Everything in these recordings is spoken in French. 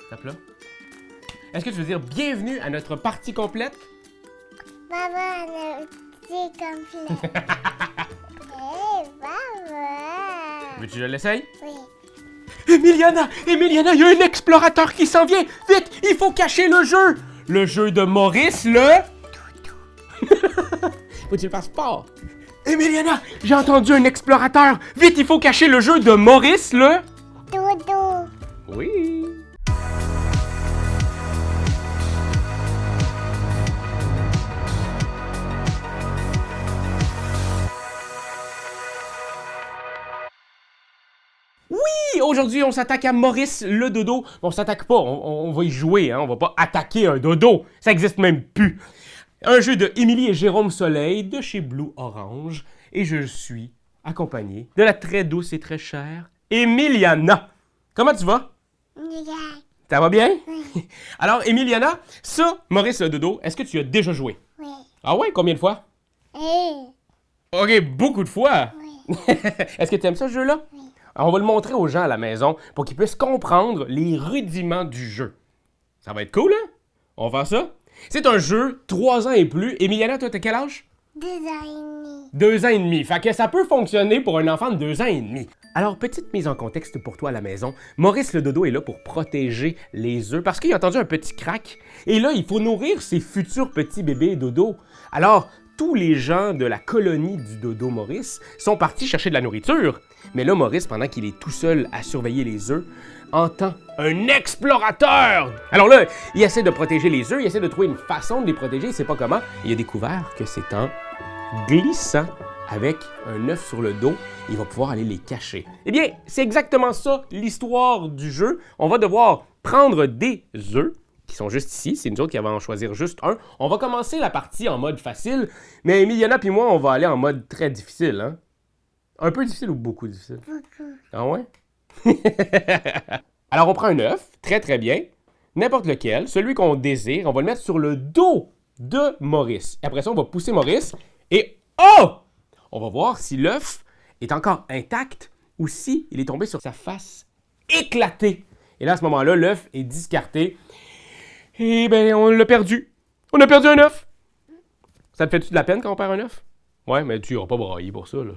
Tape là. Est-ce que tu veux dire bienvenue à notre partie complète? Maman, le petit complet. Hé, maman. Veux-tu que je l'essaye? Oui. Emiliana, il y a un explorateur qui s'en vient! Vite, il faut cacher le jeu! Le jeu de Maurice, le... Faut que tu le fasses fort. Emiliana, j'ai entendu un explorateur! Vite, il faut cacher le jeu de Maurice, le... Dodo. Oui. Oui, aujourd'hui, on s'attaque à Maurice le dodo. On s'attaque pas, on va y jouer, hein? On va pas attaquer un dodo. Ça existe même plus. Un jeu de Émilie et Jérôme Soleil de chez Blue Orange. Et je suis accompagné de la très douce et très chère Emiliana. Comment tu vas? Regarde. Ça va bien? Oui. Alors, Emiliana, ça, Maurice le dodo, est-ce que tu as déjà joué? Oui. Ah ouais, combien de fois? Hé. Ok, beaucoup de fois. Oui. Est-ce que tu aimes ça, ce jeu-là? Oui. Alors, on va le montrer aux gens à la maison pour qu'ils puissent comprendre les rudiments du jeu. Ça va être cool, hein? On va faire ça? C'est un jeu 3 ans et plus. Emiliana, toi, t'as quel âge? 2 ans et demi. 2 ans et demi. Fait que ça peut fonctionner pour un enfant de 2 ans et demi. Alors, petite mise en contexte pour toi à la maison. Maurice le dodo est là pour protéger les œufs parce qu'il a entendu un petit crack. Et là, il faut nourrir ses futurs petits bébés dodo. Alors, tous les gens de la colonie du dodo Maurice sont partis chercher de la nourriture. Mais là, Maurice, pendant qu'il est tout seul à surveiller les œufs, entend un explorateur! Alors là, il essaie de protéger les œufs, il essaie de trouver une façon de les protéger, il sait pas comment. Il a découvert que c'est en glissant avec un œuf sur le dos, il va pouvoir aller les cacher. Eh bien, c'est exactement ça l'histoire du jeu. On va devoir prendre des œufs qui sont juste ici, c'est nous autres qui avons en choisir juste un. On va commencer la partie en mode facile, mais Emiliana puis moi, on va aller en mode très difficile, hein? Un peu difficile ou beaucoup difficile? Beaucoup. Ah ouais? Alors, on prend un œuf, très très bien, n'importe lequel, celui qu'on désire, on va le mettre sur le dos de Maurice. Et après ça, on va pousser Maurice et oh! On va voir si l'œuf est encore intact ou si il est tombé sur sa face éclatée. Et là, à ce moment-là, l'œuf est discarté. Et bien, on l'a perdu. On a perdu un œuf. Ça te fait-tu de la peine quand on perd un œuf? Ouais, mais tu n'auras pas braillé pour ça, là.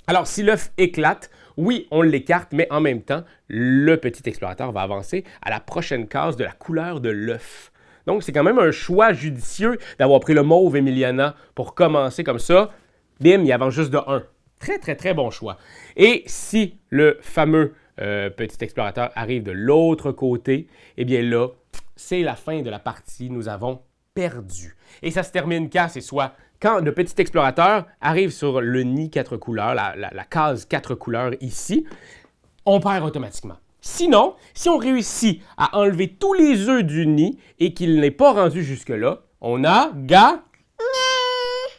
Alors, si l'œuf éclate, oui, on l'écarte, mais en même temps, le petit explorateur va avancer à la prochaine case de la couleur de l'œuf. Donc, c'est quand même un choix judicieux d'avoir pris le mauve Emiliana pour commencer comme ça. Bim, il avance juste de 1. Très, très, très bon choix. Et si le fameux petit explorateur arrive de l'autre côté, eh bien là, c'est la fin de la partie. Nous avons perdu. Et ça se termine quand? C'est soit quand le petit explorateur arrive sur le nid 4 couleurs, la case 4 couleurs ici, on perd automatiquement. Sinon, si on réussit à enlever tous les œufs du nid et qu'il n'est pas rendu jusque-là, on a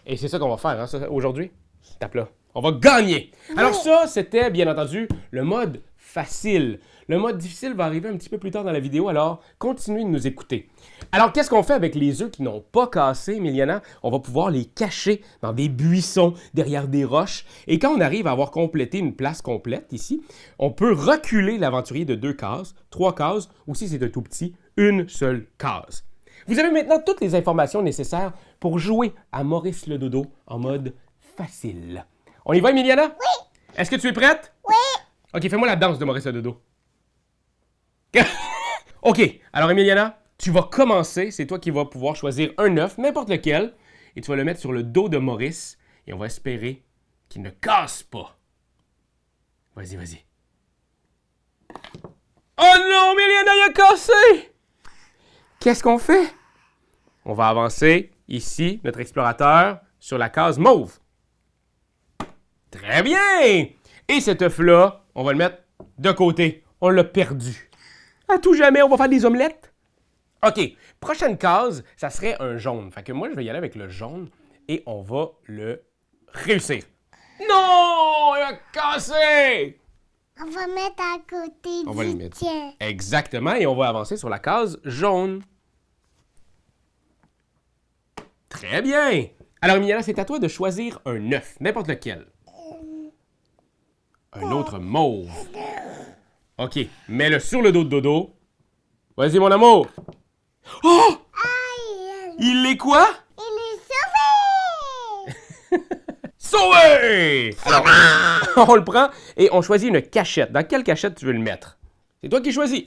Et c'est ça qu'on va faire hein, aujourd'hui. Tape là. On va gagner. Alors ça, c'était bien entendu le mode facile. Le mode difficile va arriver un petit peu plus tard dans la vidéo, alors continuez de nous écouter. Alors, qu'est-ce qu'on fait avec les œufs qui n'ont pas cassé, Emiliana? On va pouvoir les cacher dans des buissons, derrière des roches. Et quand on arrive à avoir complété une place complète ici, on peut reculer l'aventurier de 2 cases, 3 cases, ou si c'est un tout petit, une seule case. Vous avez maintenant toutes les informations nécessaires pour jouer à Maurice le dodo en mode facile. On y va, Emiliana? Oui. Est-ce que tu es prête? Oui. OK, fais-moi la danse de Maurice le dodo. OK, alors Emiliana, tu vas commencer. C'est toi qui vas pouvoir choisir un œuf, n'importe lequel, et tu vas le mettre sur le dos de Maurice, et on va espérer qu'il ne casse pas. Vas-y, vas-y. Oh non, Emiliana, il a cassé! Qu'est-ce qu'on fait? On va avancer ici, notre explorateur, sur la case mauve. Très bien! Et cet œuf-là, on va le mettre de côté. On l'a perdu. À tout jamais, on va faire des omelettes. OK, prochaine case, ça serait un jaune. Fait que moi, je vais y aller avec le jaune et on va le réussir. Non! Il a cassé! On va mettre à côté On va le du mettre. tien. Exactement, et on va avancer sur la case jaune. Très bien! Alors, Emiliana, c'est à toi de choisir un œuf, n'importe lequel. Un autre mauve. OK, mets-le sur le dos de Dodo. Vas-y, mon amour. Oh! Aïe! Il est quoi? Il est sauvé! Sauvé! Alors, on le prend et on choisit une cachette. Dans quelle cachette tu veux le mettre? C'est toi qui choisis.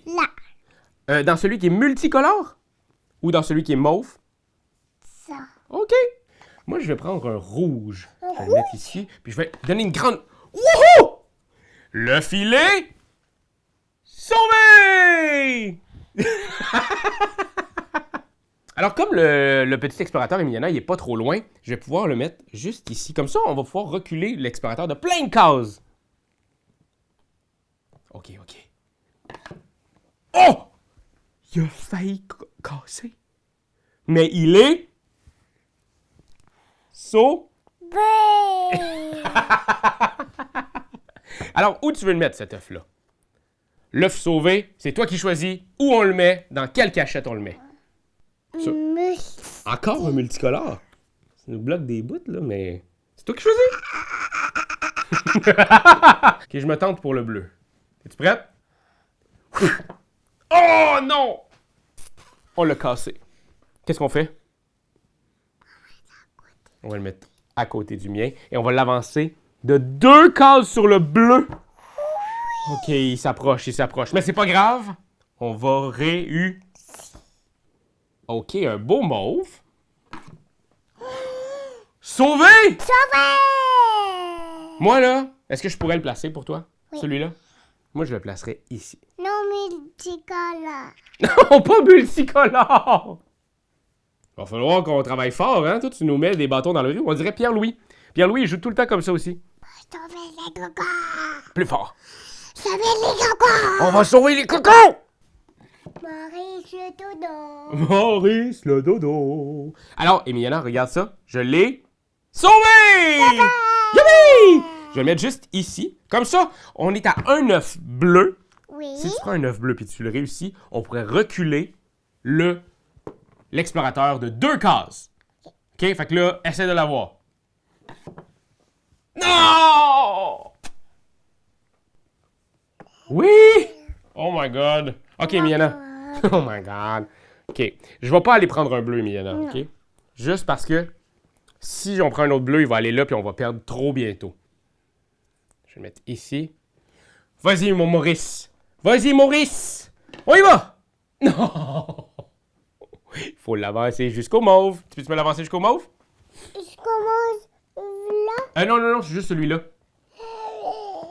Là. Dans celui qui est multicolore? Ou dans celui qui est mauve? Ça. OK. Moi, je vais prendre un rouge. Je vais le mettre ici, puis je vais donner une grande... Wouhou! Le filet... Sauvé! Alors, comme le petit explorateur Emiliana, il est pas trop loin, je vais pouvoir le mettre juste ici. Comme ça, on va pouvoir reculer l'explorateur de plein de cases. OK. Oh! Il a failli casser. Mais il est... sauvé. Alors, où tu veux le mettre, cet œuf-là? L'œuf sauvé, c'est toi qui choisis où on le met, dans quelle cachette on le met. Encore un multicolore. Ça nous bloque des bouts, là, mais c'est toi qui choisis. OK, je me tente pour le bleu. Es-tu prête? Oh non! On l'a cassé. Qu'est-ce qu'on fait? On va le mettre à côté du mien et on va l'avancer de 2 cases sur le bleu. OK, il s'approche. Mais c'est pas grave. On va OK, un beau mauve. Sauvé! Sauvé! Moi, là, est-ce que je pourrais le placer pour toi? Oui. Celui-là? Moi, je le placerai ici. Non, multicolore. Non, pas multicolore! Il va falloir qu'on travaille fort, hein? Toi, tu nous mets des bâtons dans le riz. On dirait Pierre-Louis. Pierre-Louis, il joue tout le temps comme ça aussi. Sauver les cocos. Plus fort. Sauver les cocos. On va sauver les cocos! Maurice le dodo. Maurice le dodo. Alors, Emiliana, regarde ça. Je l'ai sauvé! Youpi! Je vais le mettre juste ici. Comme ça, on est à un œuf bleu. Oui. Si tu prends un œuf bleu et tu le réussis, on pourrait reculer l'explorateur de 2 cases. OK? Fait que là, essaie de l'avoir. Non! Oui! Oh my God. OK, Emiliana. Oh my God. OK. Je vais pas aller prendre un bleu, Emiliana. OK? Juste parce que si on prend un autre bleu, il va aller là puis on va perdre trop bientôt. Je vais le mettre ici. Vas-y, mon Maurice. Vas-y, Maurice. On y va! Non! Il faut l'avancer jusqu'au mauve. Tu peux me l'avancer jusqu'au mauve? Je commence là. Non, c'est juste celui-là.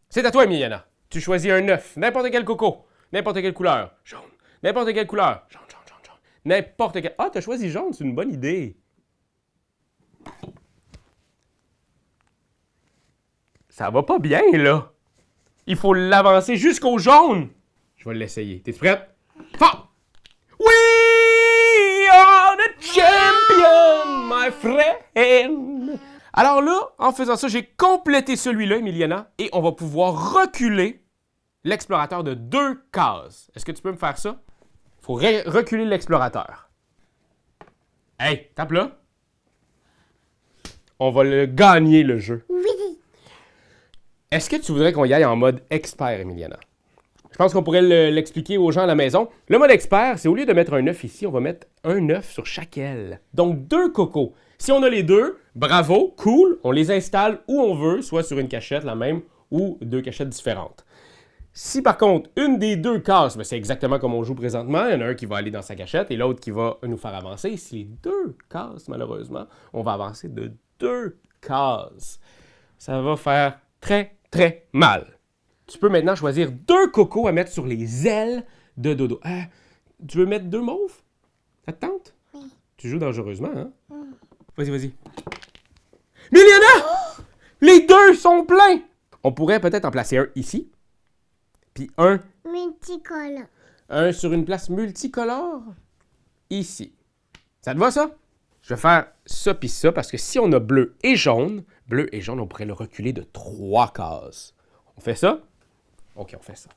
C'est à toi, Emiliana. Tu choisis un œuf, n'importe quel coco, n'importe quelle couleur. Jaune. N'importe quelle couleur. Jaune. N'importe quelle... Ah, t'as choisi jaune, c'est une bonne idée. Ça va pas bien, là. Il faut l'avancer jusqu'au jaune. Je vais l'essayer. T'es prête? Fort! We are the champion, my friend! Alors là, en faisant ça, j'ai complété celui-là, Emiliana, et on va pouvoir reculer l'explorateur de 2 cases. Est-ce que tu peux me faire ça? Il faut reculer l'explorateur. Hey, tape là. On va le gagner, le jeu. Oui. Est-ce que tu voudrais qu'on y aille en mode expert, Emiliana? Je pense qu'on pourrait l'expliquer aux gens à la maison. Le mode expert, c'est au lieu de mettre un œuf ici, on va mettre un œuf sur chaque aile. Donc 2 cocos. Si on a les 2, bravo, cool, on les installe où on veut, soit sur une cachette, la même, ou 2 cachettes différentes. Si par contre, une des 2 cases, ben c'est exactement comme on joue présentement, il y en a un qui va aller dans sa cachette et l'autre qui va nous faire avancer. Si les 2 cases, malheureusement, on va avancer de 2 cases. Ça va faire très, très mal. Tu peux maintenant choisir 2 cocos à mettre sur les ailes de Dodo. Tu veux mettre 2 mauves? Ça te tente? Oui. Tu joues dangereusement, hein? Vas-y. Miliana! Les 2 sont pleins! On pourrait peut-être en placer un ici, puis un Multicolore. sur une place multicolore, ici. Ça te va, ça? Je vais faire ça puis ça, parce que si on a bleu et jaune, on pourrait le reculer de 3 cases. On fait ça? OK, on fait ça.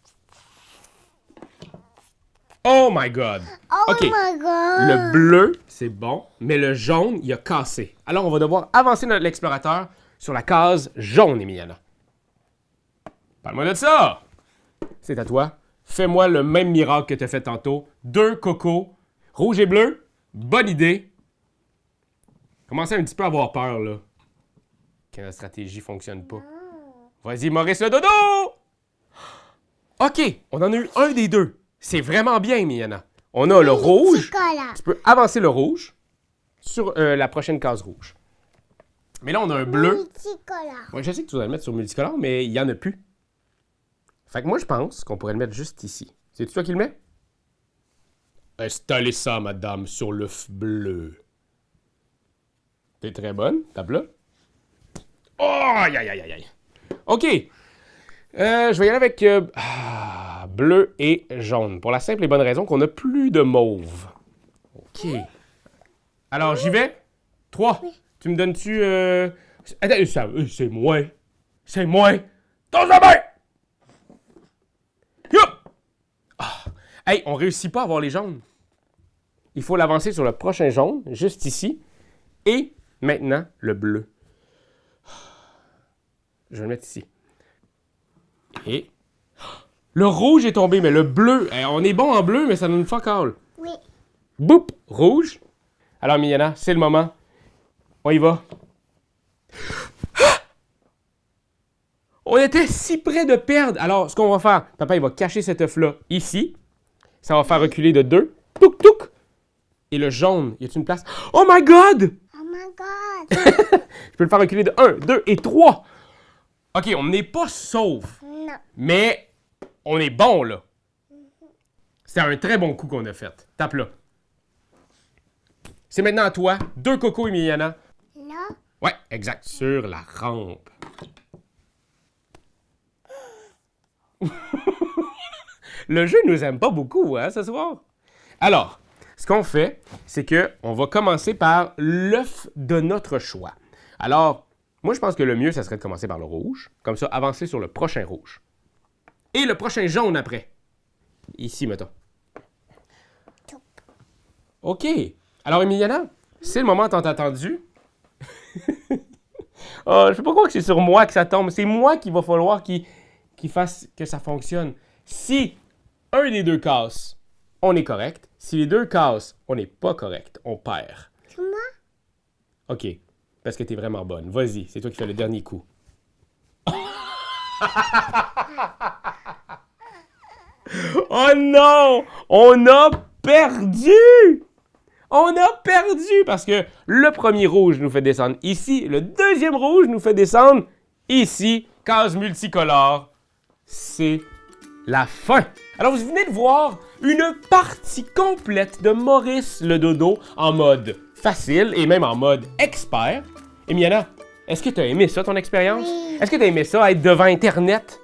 Oh my God! Oh OK. my God. Le bleu, c'est bon, mais le jaune, il a cassé. Alors, on va devoir avancer l'explorateur sur la case jaune, Emiliana. Parle-moi de ça! C'est à toi. fais-moi le même miracle que tu as fait tantôt. 2 cocos, rouge et bleu. Bonne idée. Commencez un petit peu à avoir peur, là. Que la stratégie fonctionne pas. Vas-y, Maurice le dodo! OK, on en a eu un des deux. C'est vraiment bien, Miana. On a le rouge. Tu peux avancer le rouge sur la prochaine case rouge. Mais là, on a un bleu. Multicolore. Ouais, je sais que tu voudrais le mettre sur multicolore, mais il n'y en a plus. Fait que moi, je pense qu'on pourrait le mettre juste ici. C'est toi qui le mets? Installez ça, madame, sur l'œuf bleu. T'es très bonne. Tape là. Oh, aïe, aïe, aïe, aïe. OK. Je vais y aller avec bleu et jaune. Pour la simple et bonne raison qu'on n'a plus de mauve. OK. Alors, j'y vais. 3. Oui. Tu me donnes-tu... Attends, c'est moi. C'est moi. Dans la main! Hey, on réussit pas à avoir les jaunes. Il faut l'avancer sur le prochain jaune, juste ici. Et maintenant, le bleu. Je vais le mettre ici. Et... Le rouge est tombé, mais le bleu... on est bon en bleu, mais ça donne fuck all. Oui. Boop! Rouge. Alors, Miana, c'est le moment. On y va. On était si près de perdre. Alors, ce qu'on va faire, papa, il va cacher cet œuf-là ici. Ça va faire reculer de 2. Touk, touk. Et le jaune, y a-t-il une place? Oh my God! Oh my God! Je peux le faire reculer de 1, 2 et 3. OK, on n'est pas sauf. Non. Mais on est bon, là. C'est un très bon coup qu'on a fait. Tape là. C'est maintenant à toi. 2 cocos, Emiliana. Là? Ouais, exact. Sur la rampe. Le jeu nous aime pas beaucoup, hein, ce soir? Alors, ce qu'on fait, c'est qu'on va commencer par l'œuf de notre choix. Alors, moi, je pense que le mieux, ça serait de commencer par le rouge. Comme ça, avancer sur le prochain rouge. Et le prochain jaune après. Ici, mettons. OK. Alors, Emiliana, c'est le moment tant attendu. Oh, je peux pas croire que c'est sur moi que ça tombe. C'est moi qu'il va falloir qu'il fasse que ça fonctionne. Si un des deux casse, on est correct. Si les deux cassent, on n'est pas correct. On perd. C'est moi? OK. Parce que t'es vraiment bonne. Vas-y, c'est toi qui fais le dernier coup. Oh non! On a perdu! On a perdu parce que le premier rouge nous fait descendre ici. Le deuxième rouge nous fait descendre ici. Case multicolore. C'est la fin. Alors, vous venez de voir une partie complète de Maurice le dodo en mode facile et même en mode expert. Et Miana, est-ce que tu as aimé ça, ton expérience? Oui. Est-ce que tu as aimé ça, être devant Internet?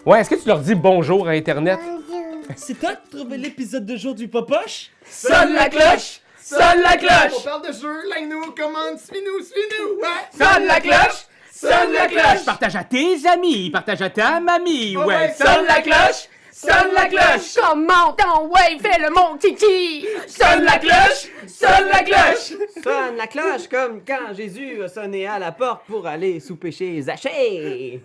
Ouais, est-ce que tu leur dis bonjour à Internet? Bonjour. C'est toi qui trouvé l'épisode de jour du Popoche? Sonne la cloche! Sonne la cloche! On parle de jeu, like-nous, commande, suis-nous, ouais! Sonne la cloche! Sonne la cloche! Partage à tes amis, partage à ta mamie, Oh ouais, sonne la cloche! Sonne la cloche! Comment ton ouais, fais le mon kiki! Sonne la cloche! Sonne la cloche! Sonne la cloche comme quand Jésus a sonné à la porte pour aller souper chez Zachée.